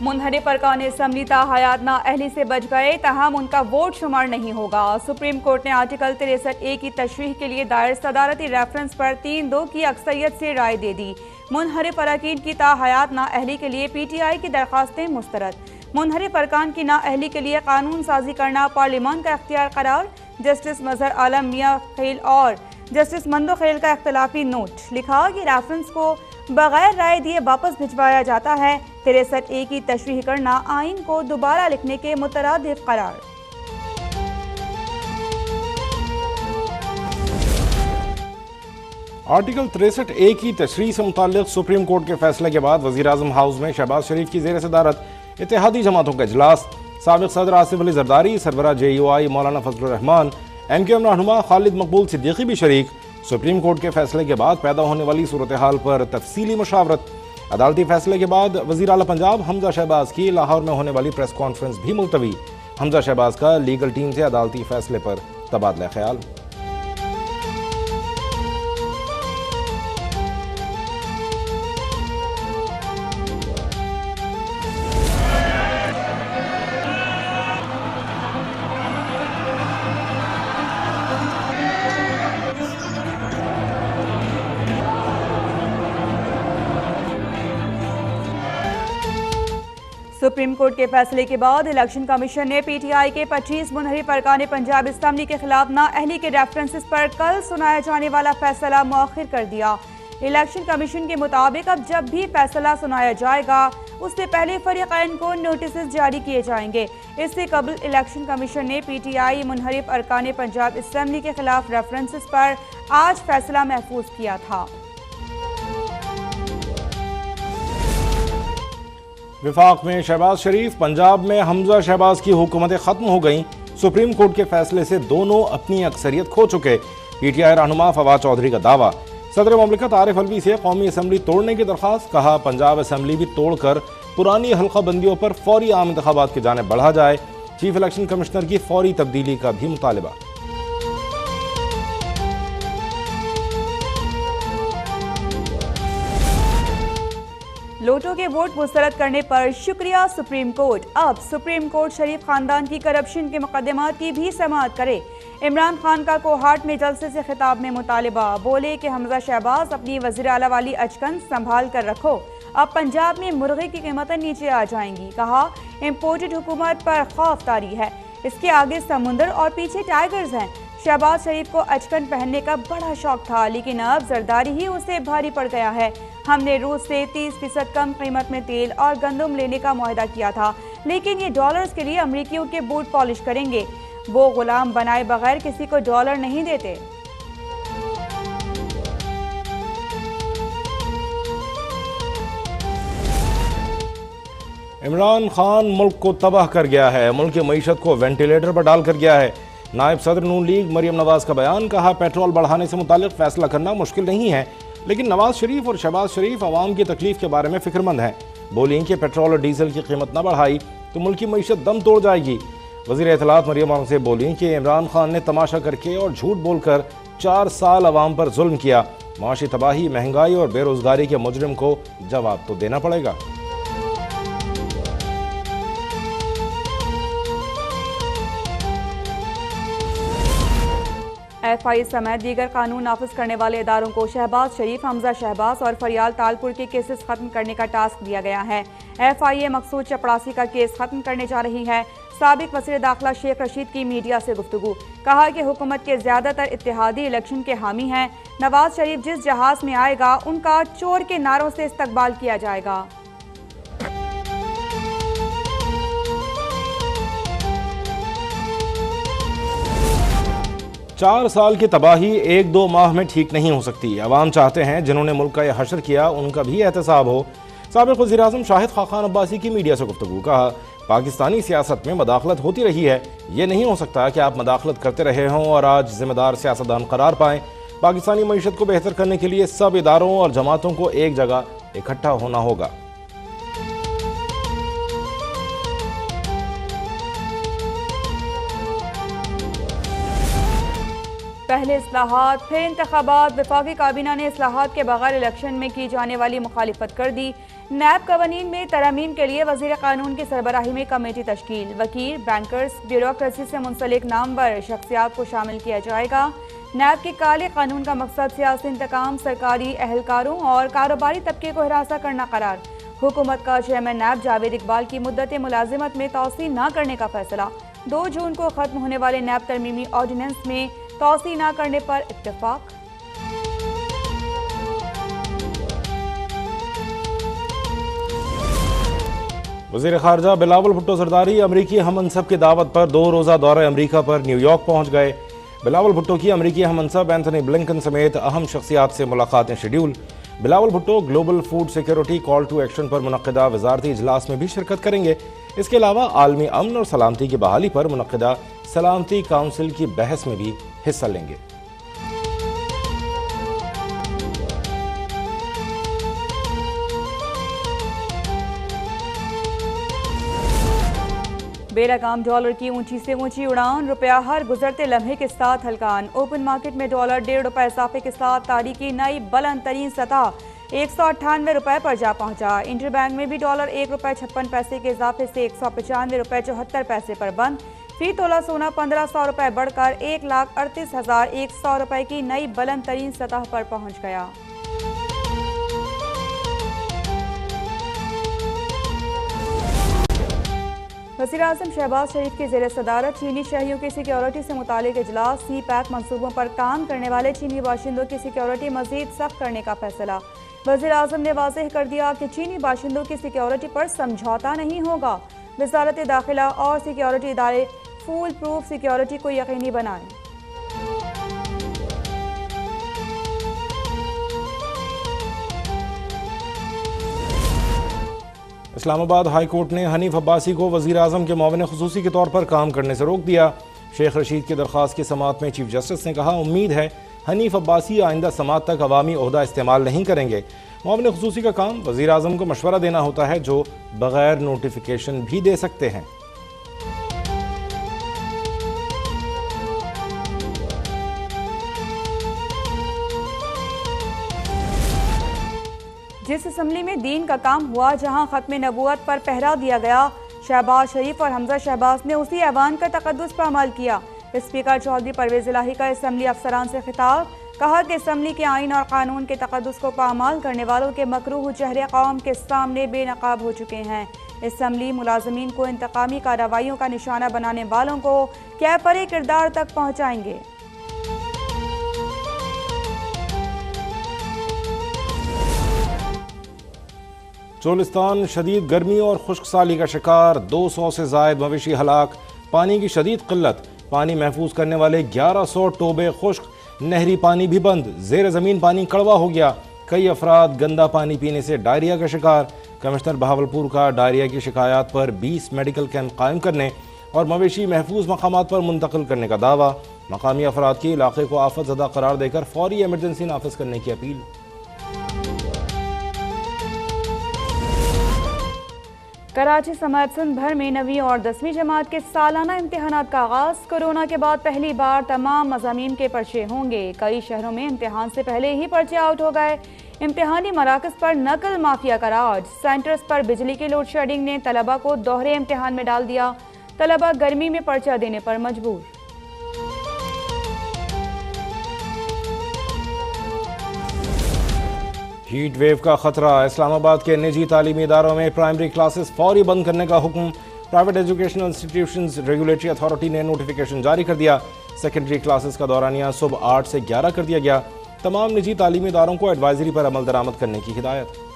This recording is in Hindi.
मुनहरिफ अरकान असम्बली हयात नाअहली से बच गए, तहम उनका वोट शुमार नहीं होगा। सुप्रीम कोर्ट ने आर्टिकल 63A की तशरीह के लिए दायर सदारती रेफरेंस पर 3-2 की अक्सरियत से राय दे दी। मुनहरिफ अरकान की हयात नाअहली के लिए PTI की दरखास्तें मुस्तरद। मुनहरिफ अरकान की नाअहली के लिए कानून साजी करना पार्लियामान का इख्तियार करार। जस्टिस मजहर आलम मियां खेल और जस्टिस मंदो खेल का इख्तलाफी नोट। लिखा कि रेफरेंस को बगैर राय दिए वापस भिजवाया जाता है। 63A की तशरीह करना आइन को दोबारा लिखने के मुतरादिफ करार। आर्टिकल 63A की तशरीह से मुताल्लिक सुप्रीम कोर्ट के फैसले के बाद वज़ीर आज़म हाउस में शहबाज शरीफ की ज़ेर सदारत इत्तेहादी जमातों का इजलास। साबिक़ सदर आसिफ अली जरदारी, सरबराह JUI मौलाना फजलुर रहमान, MQM रहनुमा खालिद मकबूल सिद्दीकी भी शरीक। सुप्रीम कोर्ट के फैसले के बाद पैदा होने वाली सूरत हाल पर तफसीली मुशावरत। अदालती फैसले के बाद वज़ीर आला पंजाब हमजा शहबाज की लाहौर में होने वाली प्रेस कॉन्फ्रेंस भी मुलतवी। हमजा शहबाज का लीगल टीम से अदालती फैसले पर तबादला ख्याल। सुप्रीम कोर्ट के फैसले के बाद इलेक्शन कमीशन ने PTI के 25 मुनहरिफ अरकान पंजाब असम्बली के खिलाफ नाअहली के रेफरेंसेस पर कल सुनाया जाने वाला फैसला मुअख्खर कर दिया। इलेक्शन कमीशन के मुताबिक अब जब भी फैसला सुनाया जाएगा उससे पहले फरीक़ैन को नोटिस जारी किए जाएंगे। इससे कबल इलेक्शन कमीशन ने PTI मुनहरिफ अरकान पंजाब असम्बली के खिलाफ रेफरेंसेस पर आज फैसला महफूज किया था। विफाक में शहबाज शरीफ, पंजाब में हमजा शहबाज की हुकूमतें खत्म हो गईं। सुप्रीम कोर्ट के फैसले से दोनों अपनी अक्सरियत खो चुके। PTI रहनुमा फवाद चौधरी का दावा। सदर मुमलिकत आरिफ अलवी से कौमी असम्बली तोड़ने की दरख्वास्त। कहा पंजाब असम्बली भी तोड़कर पुरानी हल्का बंदियों पर फौरी आम इंतखाबात की जानिब बढ़ा जाए। चीफ इलेक्शन कमिश्नर की फौरी तब्दीली का भी मुतालबा। लोटो के वोट मुस्तरद करने पर शुक्रिया सुप्रीम कोर्ट। अब सुप्रीम कोर्ट शरीफ खानदान की करप्शन के मुकदमात की भी समाअत करे। इमरान खान का कोहाट में जलसे से खिताब में मुतालिबा। बोले कि हमजा शहबाज अपनी वज़ीर आला वाली अचकन संभाल कर रखो, अब पंजाब में मुर्गे की कीमतें नीचे आ जाएंगी। कहा इम्पोर्टेड हुकूमत पर खौफ तारी है, इसके आगे समुंदर और पीछे टाइगर्स हैं। शहबाज शरीफ को अचकन पहनने का बड़ा शौक था, लेकिन अब जरदारी ही उसे भारी पड़ गया है। हमने रूस से 30% कम कीमत में तेल और गंदम लेने का मुआहदा किया था, लेकिन ये डॉलर्स के लिए अमरीकियों के बूट पॉलिश करेंगे। वो गुलाम बनाए बगैर किसी को डॉलर नहीं देते। इमरान खान मुल्क को तबाह कर गया है, मुल्क की मईशत को वेंटिलेटर पर डाल कर गया है। नायब सदर नून लीग मरियम नवाज का बयान। कहा पेट्रोल बढ़ाने से मुतालिक फैसला करना मुश्किल नहीं है, लेकिन नवाज शरीफ और शहबाज शरीफ अवाम की तकलीफ के बारे में फिक्रमंद हैं। बोली कि पेट्रोल और डीजल की कीमत न बढ़ाई तो मुल्क की मईशत दम तोड़ जाएगी। वज़ीर इत्तलात मरियम से बोली कि इमरान खान ने तमाशा करके और झूठ बोलकर 4 साल अवाम पर जुल्म किया। माशी तबाही, महंगाई और बेरोजगारी के मुजरिम को जवाब तो देना पड़ेगा। FI समेत दीगर कानून नाफिज करने वाले इदारों को शहबाज शरीफ, हमजा शहबाज और फरियाल तालपुर के केसेस खत्म करने का टास्क दिया गया है। FIA मकसूद चपड़ासी का केस खत्म करने जा रही है। साबिक वज़ीर दाखिला शेख रशीद की मीडिया से गुफ्तगू। कहा कि हुकूमत के ज्यादातर इत्तेहादी इलेक्शन के हामी हैं। नवाज शरीफ जिस जहाज में आएगा उनका चोर के नारों से इस्तकबाल किया जाएगा। 4 साल की तबाही 1-2 माह में ठीक नहीं हो सकती। अवाम चाहते हैं जिन्होंने मुल्क का यह हशर किया उनका भी एहतसाब हो। साबिक़ वज़ीर आज़म शाहिद खाखान अब्बासी की मीडिया से गुफ्तगू। कहा पाकिस्तानी सियासत में मदाखलत होती रही है, ये नहीं हो सकता कि आप मदाखलत करते रहे हों और आज जिम्मेदार सियासतदान करार पाएँ। पाकिस्तानी मईशत को बेहतर करने के लिए सब इदारों और जमातों को एक जगह इकट्ठा होना होगा। पहले इस्लाहात फिर इंतखाबात। वफाकी काबीना ने इस्लाहात के बगैर इलेक्शन में की जाने वाली मुखालिफत कर दी। नैब कवानीन में तरमीम के लिए वजीर कानून की सरबराही में कमेटी तश्कील। वकील, बैंकर्स, ब्यूरोक्रेसी से मुंसलिक नामवर शख्सियात को शामिल किया जाएगा। नैब के काले कानून का मकसद सियासी इंतकाम, सरकारी एहलकारों और कारोबारी तबके को हिरासा करना करार। हुकूमत का चेयरमैन नैब जावेद इकबाल की मुद्दत मुलाजिमत में तौसी न करने का फैसला। 2 जून को खत्म होने वाले नैब तरमीमी ऑर्डिनेंस में तौसी न करने पर इत्तेफाक। वज़ीर ख़ारजा बिलावल भुट्टो ज़रदारी अमरीकी हममनसब की दावत पर 2 रोज़ा दौरे अमरीका पर न्यूयॉर्क पहुँच गए। बिलावल भुट्टो की अमरीकी हममनसब एंथनी ब्लिंकन समेत अहम शख्सियात से मुलाकातें schedule. Bilawal Bhutto global food security call to action पर मुनक़दा वज़ारती इजलास में भी शिरकत करेंगे। इसके अलावा आलमी अमन और सलामती की बहाली पर मुनक़दा सलामती काउंसिल की बहस में भी हिस्सा लेंगे। बेरकाम डॉलर की ऊंची से ऊंची उड़ान, रुपया हर गुजरते लम्हे के साथ हलकान। ओपन मार्केट में डॉलर 1.5 रुपये इजाफे के साथ तारीख की नई बुलंद तरीन सतह 198 रुपये पर जा पहुंचा। इंटरबैंक में भी डॉलर 1 रुपये 56 पैसे के इजाफे से 195 रुपये 74 पैसे पर बंद। फी तोला सोना 1500 रुपये बढ़कर 1,38,100 रुपये की नई बुलंद तरीन सतह पर पहुंच गया। वज़ीर-ए-आज़म शहबाज शरीफ की ज़ेर सदारत चीनी शहरियों की सिक्योरिटी से मुतालिक इजलास। सी पैक मनसूबों पर काम करने वाले चीनी बाशिंदों की सिक्योरिटी मजीद सख्त करने का फैसला। वज़ीर-ए-आज़म ने वाज़ेह कर दिया कि चीनी बाशिंदों की सिक्योरिटी पर समझौता नहीं होगा। वज़ारत दाखिला और सिक्योरिटी इदारे फूल प्रूफ सिक्योरिटी को यकीनी बनाएं। इस्लामाबाद हाई कोर्ट ने हनीफ अब्बासी को वज़ीर-ए-आज़म के मुआविन ख़ुसूसी के तौर पर काम करने से रोक दिया। शेख रशीद की दरख्वास्त की समाअत में चीफ जस्टिस ने कहा, उम्मीद है हनीफ अब्बासी आइंदा समाअत तक अवामी ओहदा इस्तेमाल नहीं करेंगे। मुआविन ख़ुसूसी का काम वज़ीर-ए-आज़म को मशवरा देना होता है, जो बगैर नोटिफिकेशन भी दे सकते हैं। जिस असम्बली में दीन का काम हुआ, जहां खत्म नबूवत पर पहरा दिया गया, शहबाज शरीफ और हमजा शहबाज ने उसी ऐवान का तकद्दुस पर अमल किया। स्पीकर चौधरी परवेज इलाही का असम्बली अफसरान से खिताब, कहा कि असम्बली के आइन और कानून के तकद्दुस को पामाल करने वालों के मकरूह चेहरे कौम के सामने बेनकाब हो चुके हैं। असम्बली मुलाजमीन को इंतकामी कार्रवाइयों का निशाना बनाने वालों को कैफरे किरदार तक पहुँचाएंगे। चोलिस्तान शदीद गर्मी और खुश्क साली का शिकार, 200 से ज़ायद मवेशी हलाक। पानी की शदीद किल्लत, पानी महफूज करने वाले 1100 टोबे खुश्क, नहरी पानी भी बंद। ज़ेर ज़मीन पानी कड़वा हो गया। कई अफराद गंदा पानी पीने से डायरिया का शिकार। कमिश्नर बहावलपुर का डायरिया की शिकायत पर 20 मेडिकल कैंप कायम करने और मवेशी महफूज मकामात पर मुंतकिल करने का दावा। मकामी अफराद के इलाके को आफत ज़दा करार देकर फौरी एमरजेंसी नाफिज करने की अपील। कराची समेत सिंध भर में 9वीं और 10वीं जमात के सालाना इम्तिहानात का आगाज। कोरोना के बाद पहली बार तमाम मज़ामीन के पर्चे होंगे। कई शहरों में इम्तिहान से पहले ही पर्चे आउट हो गए। इम्तिहानी मराकज़ पर नकल माफिया का राज। सेंटर्स पर बिजली की लोड शेडिंग ने तलबा को दोहरे इम्तिहान में डाल दिया। तलबा गर्मी में पर्चा देने पर मजबूर। हीट वेव का खतरा, इस्लामाबाद के निजी तालीमी इदारों में प्राइमरी क्लासेस फौरी बंद करने का हुक्म। Private educational institutions regulatory authority ने नोटिफिकेशन जारी कर दिया। सेकेंडरी क्लासेस का दौरानिया सुबह 8 से 11 कर दिया गया। तमाम निजी तालीमी इदारों को एडवाइजरी पर अमल दरामद करने की हिदायत।